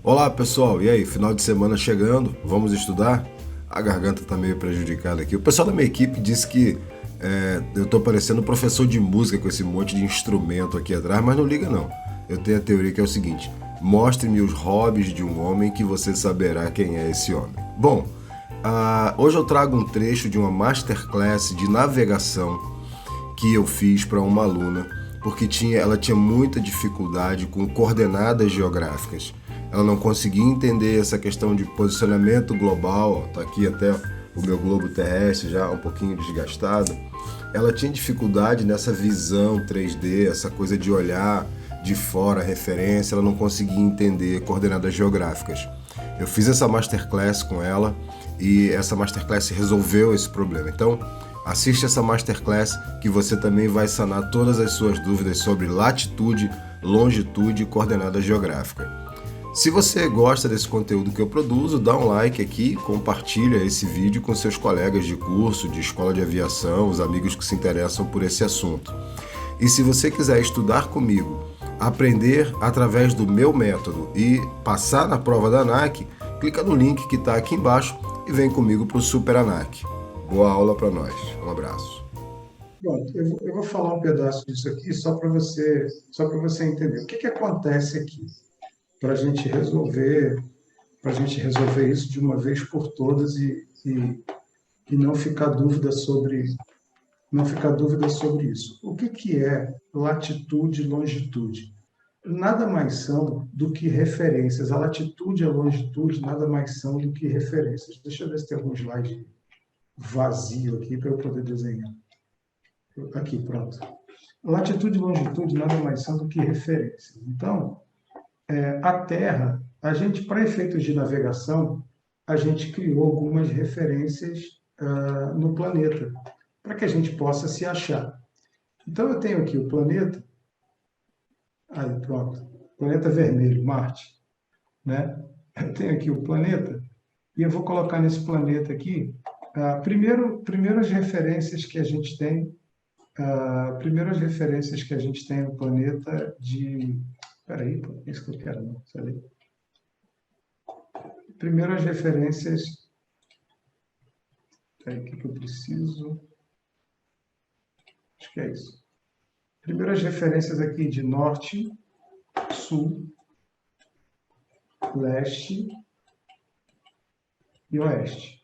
Olá pessoal, e aí, final de semana chegando, vamos estudar? A garganta tá meio prejudicada aqui. O pessoal da minha equipe disse que eu tô parecendo professor de música com esse monte de instrumento aqui atrás, mas não liga não. Eu tenho a teoria que é o seguinte: mostre-me os hobbies de um homem que você saberá quem é esse homem. Bom, hoje eu trago um trecho de uma masterclass de navegação que eu fiz para uma aluna, porque ela tinha muita dificuldade com coordenadas geográficas. Ela não conseguia entender essa questão de posicionamento global, está aqui até o meu globo terrestre já um pouquinho desgastado. Ela tinha dificuldade nessa visão 3D, essa coisa de olhar de fora a referência, ela não conseguia entender coordenadas geográficas. Eu fiz essa masterclass com ela e essa masterclass resolveu esse problema. Então, assiste essa masterclass que você também vai sanar todas as suas dúvidas sobre latitude, longitude e coordenada geográfica. Se você gosta desse conteúdo que eu produzo, dá um like aqui, compartilha esse vídeo com seus colegas de curso, de escola de aviação, os amigos que se interessam por esse assunto. E se você quiser estudar comigo, aprender através do meu método e passar na prova da ANAC, clica no link que está aqui embaixo e vem comigo para o Super ANAC. Boa aula para nós. Um abraço. Pronto, eu vou falar um pedaço disso aqui só para você entender. O que que acontece aqui para a gente resolver, para a gente resolver isso de uma vez por todas e não ficar dúvida sobre isso. O que que é latitude e longitude? Nada mais são do que referências. A latitude e a longitude nada mais são do que referências. Deixa eu ver se tem algum slide vazio aqui para eu poder desenhar. Aqui, pronto. Latitude e longitude nada mais são do que referências. Então, a Terra, a gente, para efeitos de navegação, a gente criou algumas referências no planeta, para que a gente possa se achar. Então, eu tenho aqui o planeta, aí, pronto, planeta vermelho, Marte, né? Eu tenho aqui o planeta, e eu vou colocar nesse planeta aqui, primeiro as referências que a gente tem primeiras referências que a gente tem no planeta de. Espera aí, é isso que eu quero, não. Primeiras referências. Espera aí, o que eu preciso? Acho que é isso. Primeiras referências aqui de norte, sul, leste e oeste.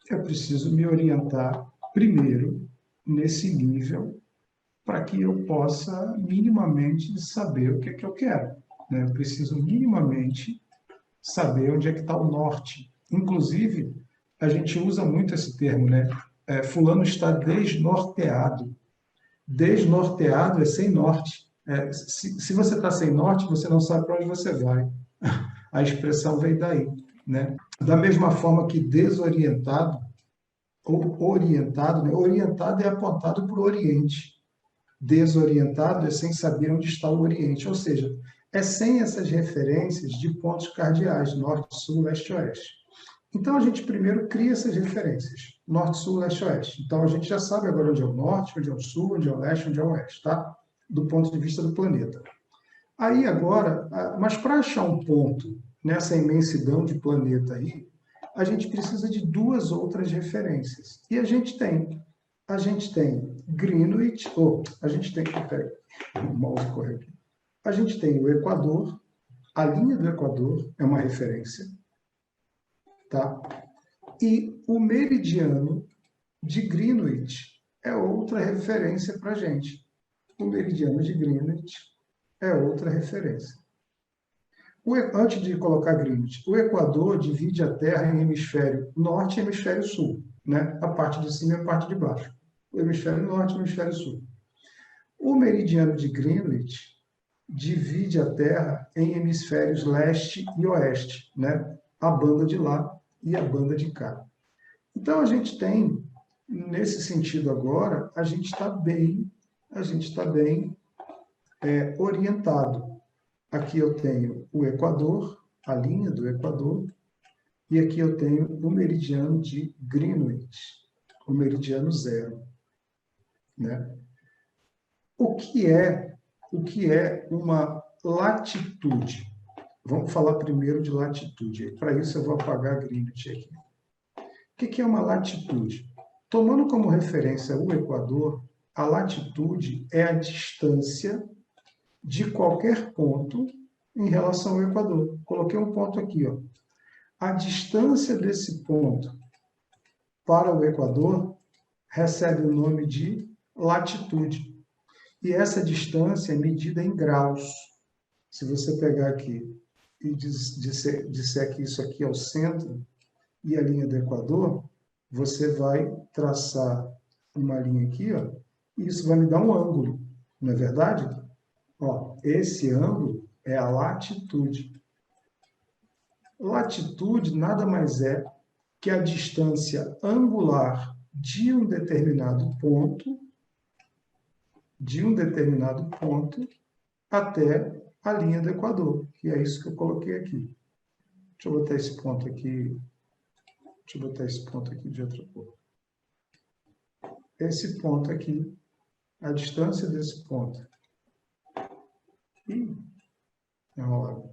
Eu preciso me orientar primeiro nesse nível para que eu possa minimamente saber o que é que eu quero. Né? Eu preciso minimamente saber onde é que está o norte. Inclusive, a gente usa muito esse termo, né? Fulano está desnorteado. Desnorteado é sem norte. Se você está sem norte, você não sabe para onde você vai. A expressão vem daí, né? Da mesma forma que desorientado ou orientado, né? Orientado é apontado para o Oriente. Desorientado é sem saber onde está o Oriente, ou seja, é sem essas referências de pontos cardeais, norte, sul, leste, oeste. Então a gente primeiro cria essas referências, norte, sul, leste, oeste. Então a gente já sabe agora onde é o norte, onde é o sul, onde é o leste, onde é o oeste, tá? Do ponto de vista do planeta. Aí agora, mas para achar um ponto nessa imensidão de planeta aí, a gente precisa de duas outras referências. E a gente tem Greenwich, a gente tem, peraí, o mouse correu aqui. A gente tem o Equador, a linha do Equador é uma referência, tá? E o meridiano de Greenwich é outra referência para a gente. O meridiano de Greenwich é outra referência. Antes de colocar Greenwich, o Equador divide a Terra em hemisfério norte e hemisfério sul, né? A parte de cima e a parte de baixo. O hemisfério norte e o hemisfério sul. O meridiano de Greenwich divide a Terra em hemisférios leste e oeste, né? A banda de lá e a banda de cá. Então a gente tem, nesse sentido agora, a gente está bem orientado. Aqui eu tenho o Equador, a linha do Equador, e aqui eu tenho o meridiano de Greenwich, o meridiano zero, né? O que é uma latitude? Vamos falar primeiro de latitude. Para isso, eu vou apagar a Greenwich aqui. O que é uma latitude? Tomando como referência o Equador, a latitude é a distância de qualquer ponto em relação ao Equador. Coloquei um ponto aqui, ó. A distância desse ponto para o Equador recebe o nome de latitude. E essa distância é medida em graus. Se você pegar aqui e disser que isso aqui é o centro e a linha do Equador, você vai traçar uma linha aqui, ó, e isso vai me dar um ângulo, não é verdade? Ó, esse ângulo é a latitude. Latitude nada mais é que a distância angular de um determinado ponto até a linha do Equador, que é isso que eu coloquei aqui. Deixa eu botar esse ponto aqui. Deixa eu botar esse ponto aqui de outra cor. Esse ponto aqui, a distância desse ponto. Enrolado.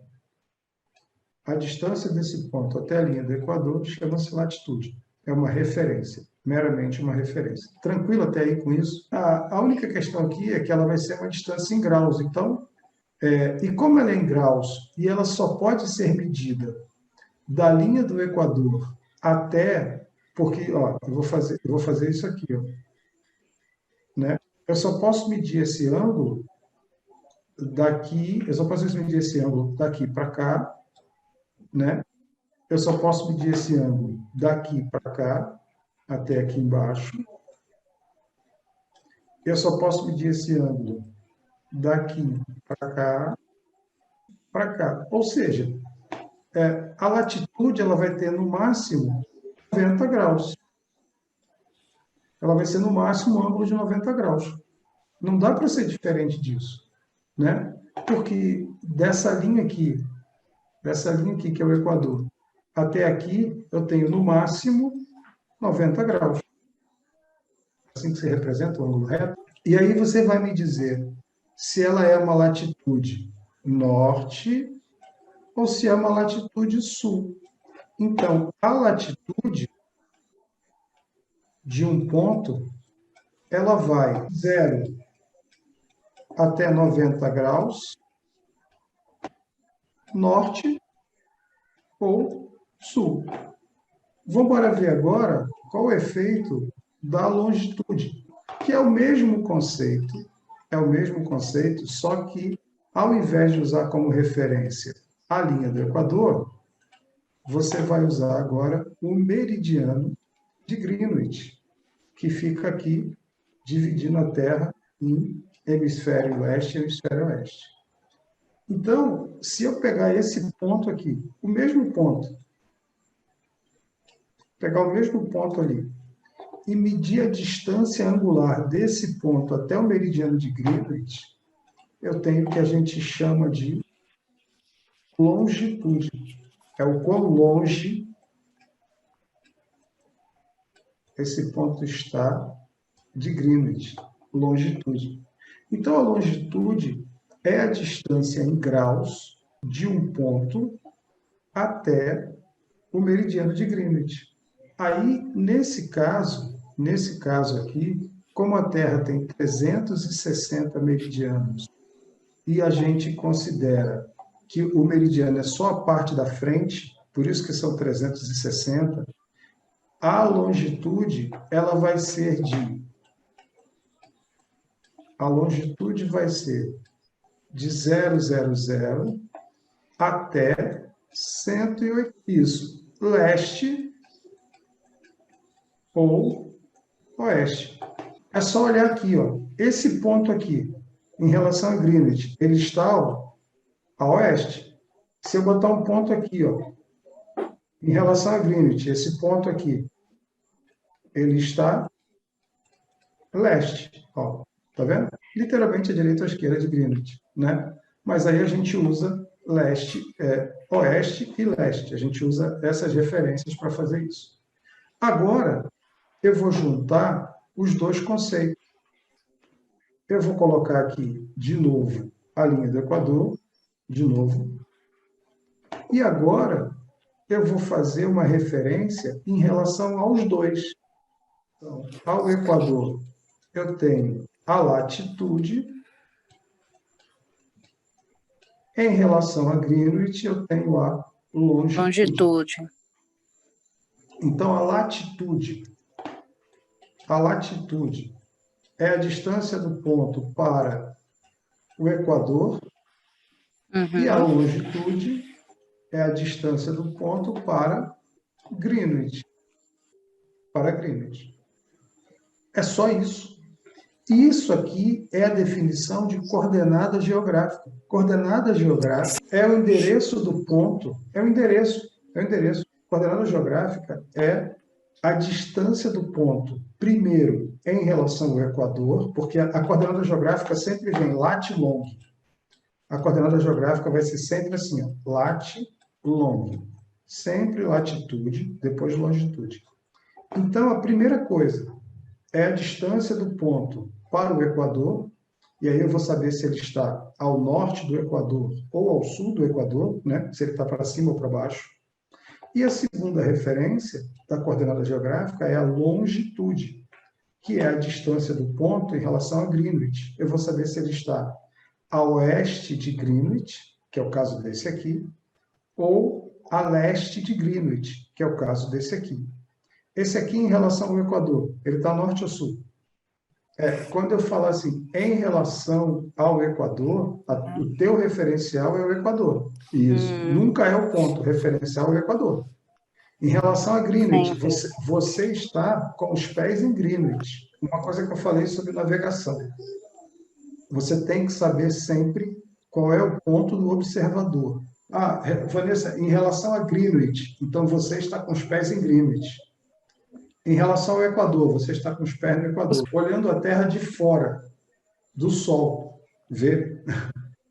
A distância desse ponto até a linha do Equador chama-se latitude. É uma referência, meramente uma referência. Tranquilo até aí com isso? A única questão aqui é que ela vai ser uma distância em graus. Então, e como ela é em graus e ela só pode ser medida da linha do Equador até, porque, ó, eu vou fazer isso aqui, ó, né? Eu só posso medir esse ângulo daqui, eu só posso medir esse ângulo daqui para cá, né? Eu só posso medir esse ângulo daqui para cá, até aqui embaixo. Eu só posso medir esse ângulo daqui para cá. Ou seja, a latitude ela vai ter no máximo 90 graus. Ela vai ser no máximo um ângulo de 90 graus. Não dá para ser diferente disso, né? Porque dessa linha aqui que é o Equador, até aqui eu tenho no máximo 90 graus. Assim que se representa o ângulo reto. E aí você vai me dizer se ela é uma latitude norte ou se é uma latitude sul. Então, a latitude de um ponto, ela vai 0 até 90 graus, norte ou sul. Vamos ver agora qual o efeito da longitude, que é o mesmo conceito, só que ao invés de usar como referência a linha do Equador, você vai usar agora o meridiano de Greenwich, que fica aqui dividindo a Terra em hemisfério leste e hemisfério oeste. Então, se eu pegar esse ponto aqui, o mesmo ponto, pegar o mesmo ponto ali e medir a distância angular desse ponto até o meridiano de Greenwich, eu tenho o que a gente chama de longitude. É o quão longe esse ponto está de Greenwich, longitude. Então, a longitude é a distância em graus de um ponto até o meridiano de Greenwich. Aí, nesse caso aqui, como a Terra tem 360 meridianos e a gente considera que o meridiano é só a parte da frente, por isso que são 360, a longitude ela vai ser de 000 até 108. Isso, leste ou oeste. É só olhar aqui, ó. Esse ponto aqui, em relação a Greenwich, ele está a oeste. Se eu botar um ponto aqui, ó, em relação a Greenwich, esse ponto aqui, ele está leste, ó. Tá vendo? Literalmente a direita ou a esquerda de Greenwich, né? Mas aí a gente usa leste, oeste e leste. A gente usa essas referências para fazer isso. Agora, eu vou juntar os dois conceitos. Eu vou colocar aqui, de novo, a linha do Equador, de novo. E agora, eu vou fazer uma referência em relação aos dois. Então, ao Equador, eu tenho a latitude, em relação a Greenwich, eu tenho a longitude. Longitude. Então, a latitude é a distância do ponto para o Equador e a longitude é a distância do ponto para Greenwich. Para Greenwich. É só isso. Isso aqui é a definição de coordenada geográfica. Coordenada geográfica é o endereço do ponto, é o endereço. Coordenada geográfica é a distância do ponto, primeiro, em relação ao Equador, porque a coordenada geográfica sempre vem lat long. A coordenada geográfica vai ser sempre assim, ó, lat long. Sempre latitude, depois longitude. Então, a primeira coisa é a distância do ponto para o Equador, e aí eu vou saber se ele está ao norte do Equador ou ao sul do Equador, né? Se ele está para cima ou para baixo. E a segunda referência da coordenada geográfica é a longitude, que é a distância do ponto em relação a Greenwich. Eu vou saber se ele está a oeste de Greenwich, que é o caso desse aqui, ou a leste de Greenwich, que é o caso desse aqui. Esse aqui em relação ao Equador, ele está norte ou sul? Quando eu falar assim, em relação ao Equador, o teu referencial é o Equador. Isso. Nunca é o ponto, o referencial é o Equador. Em relação a Greenwich, você está com os pés em Greenwich. Uma coisa que eu falei sobre navegação. Você tem que saber sempre qual é o ponto do observador. Ah, Vanessa, em relação a Greenwich, então você está com os pés em Greenwich. Em relação ao Equador, você está com os pés no Equador, olhando a Terra de fora do Sol. Vê?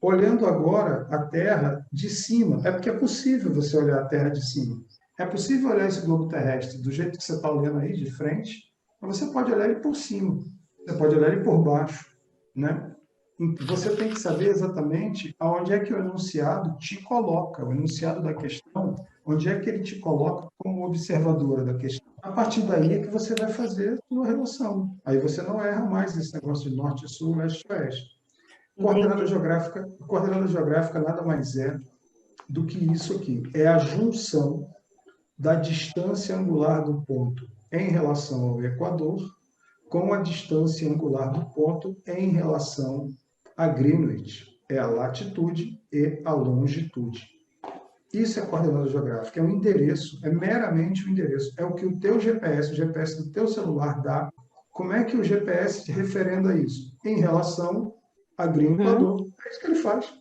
Olhando agora a Terra de cima. É porque é possível você olhar a Terra de cima. É possível olhar esse globo terrestre do jeito que você está olhando aí, de frente, mas você pode olhar ele por cima. Você pode olhar ele por baixo. Né? Você tem que saber exatamente aonde é que o enunciado te coloca, o enunciado da questão, onde é que ele te coloca como observadora da questão. A partir daí é que você vai fazer a sua relação. Aí você não erra mais esse negócio de norte, sul, leste, oeste. Coordenada geográfica nada mais é do que isso aqui. É a junção da distância angular do ponto em relação ao Equador com a distância angular do ponto em relação a Greenwich. É a latitude e a longitude. Isso é coordenada geográfica, é um endereço, é meramente um endereço. É o que o teu GPS, o GPS do teu celular dá. Como é que o GPS te referenda isso? Em relação a Greenwich Equador. É isso que ele faz.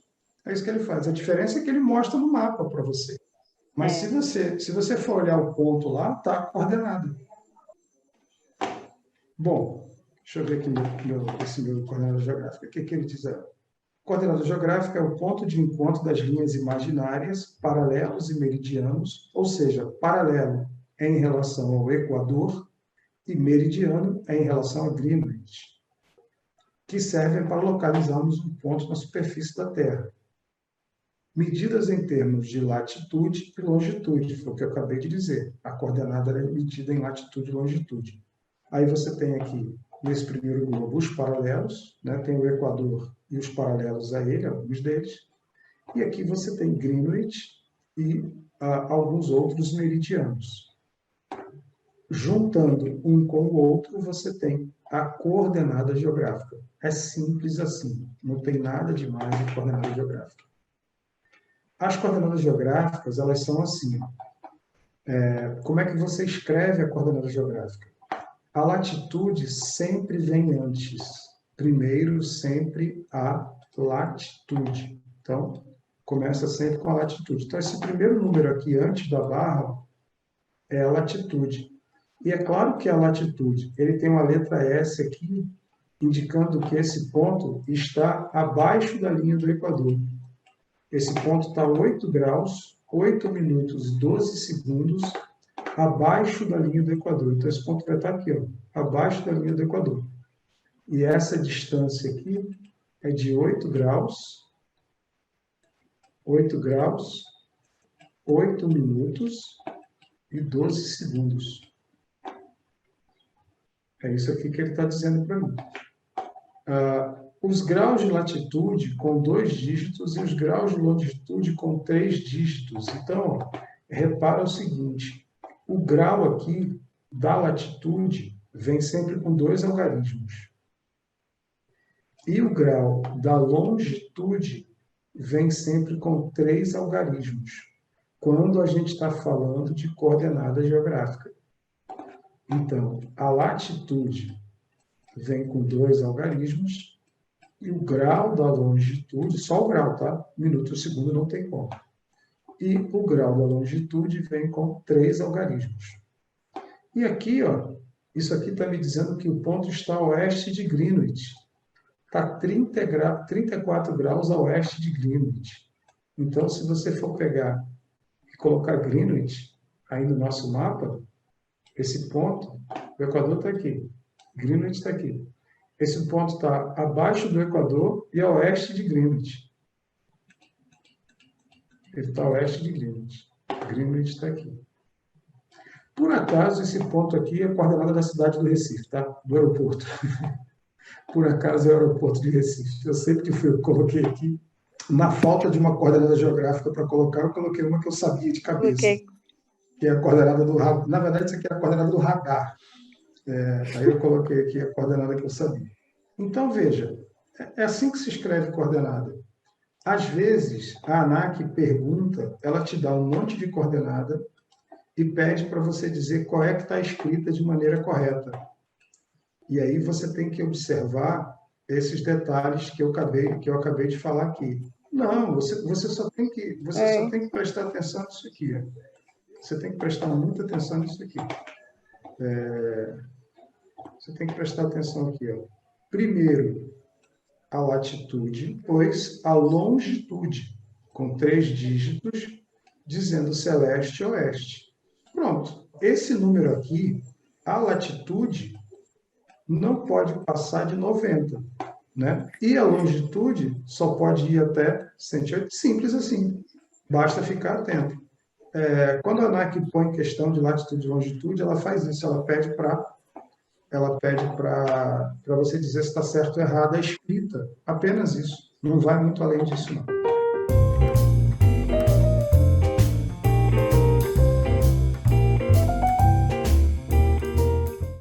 É isso que ele faz. A diferença é que ele mostra no mapa para você. Mas se você for olhar o ponto lá, está coordenado. Bom, deixa eu ver aqui esse meu coordenada geográfica. O que ele diz aí? Coordenada geográfica é o ponto de encontro das linhas imaginárias, paralelos e meridianos, ou seja, paralelo é em relação ao Equador e meridiano é em relação a Greenwich, que servem para localizarmos um ponto na superfície da Terra. Medidas em termos de latitude e longitude, foi o que eu acabei de dizer. A coordenada é medida em latitude e longitude. Aí você tem aqui, nesse primeiro globo, os paralelos, né? Tem o Equador e os paralelos a ele, alguns deles. E aqui você tem Greenwich e alguns outros meridianos. Juntando um com o outro, você tem a coordenada geográfica. É simples assim, não tem nada demais em coordenada geográfica. As coordenadas geográficas, elas são assim. Como é que você escreve a coordenada geográfica? A latitude sempre vem antes. Primeiro, sempre a latitude. Então, começa sempre com a latitude. Então, esse primeiro número aqui, antes da barra, é a latitude. E é claro que a latitude, ele tem uma letra S aqui, indicando que esse ponto está abaixo da linha do Equador. Esse ponto está 8 graus, 8 minutos e 12 segundos abaixo da linha do Equador. Então, esse ponto vai estar aqui, ó, abaixo da linha do Equador. E essa distância aqui é de 8 graus 8 minutos e 12 segundos. É isso aqui que ele está dizendo para mim. Os graus de latitude com 2 dígitos e os graus de longitude com 3 dígitos. Então, ó, repara o seguinte, o grau aqui da latitude vem sempre com 2 algarismos. E o grau da longitude vem sempre com 3 algarismos, quando a gente está falando de coordenada geográfica. Então, a latitude vem com 2 algarismos e o grau da longitude, só o grau, tá? Minuto e segundo não tem como. E o grau da longitude vem com 3 algarismos. E aqui, ó, isso aqui está me dizendo que o ponto está a oeste de Greenwich. Está 34 graus a oeste de Greenwich. Então, se você for pegar e colocar Greenwich aí no nosso mapa, esse ponto, o Equador está aqui, Greenwich está aqui. Esse ponto está abaixo do Equador e a oeste de Greenwich. Ele está a oeste de Greenwich. Greenwich está aqui. Por acaso, esse ponto aqui é a coordenada da cidade do Recife, tá? Do aeroporto. Por acaso é o aeroporto de Recife. Eu sei porque eu coloquei aqui. Na falta de uma coordenada geográfica para colocar, eu coloquei uma que eu sabia de cabeça. Okay. Que é a coordenada do radar. Na verdade, isso aqui é a coordenada do radar. Aí eu coloquei aqui a coordenada que eu sabia. Então, veja, é assim que se escreve coordenada. Às vezes, a ANAC pergunta, ela te dá um monte de coordenada e pede para você dizer qual é que está escrita de maneira correta. E aí você tem que observar esses detalhes que eu acabei de falar aqui. Não, você só tem que prestar atenção nisso aqui. Você tem que prestar muita atenção nisso aqui. Você tem que prestar atenção aqui. Ó. Primeiro, a latitude, depois a longitude, com 3 dígitos, dizendo se é leste ou oeste. Pronto. Esse número aqui, a latitude, não pode passar de 90. Né? E a longitude só pode ir até 180. Simples assim. Basta ficar atento. Quando a ANAC põe questão de latitude e longitude, ela faz isso. Ela pede para você dizer se está certo ou errado a escrita. Apenas isso. Não vai muito além disso, não.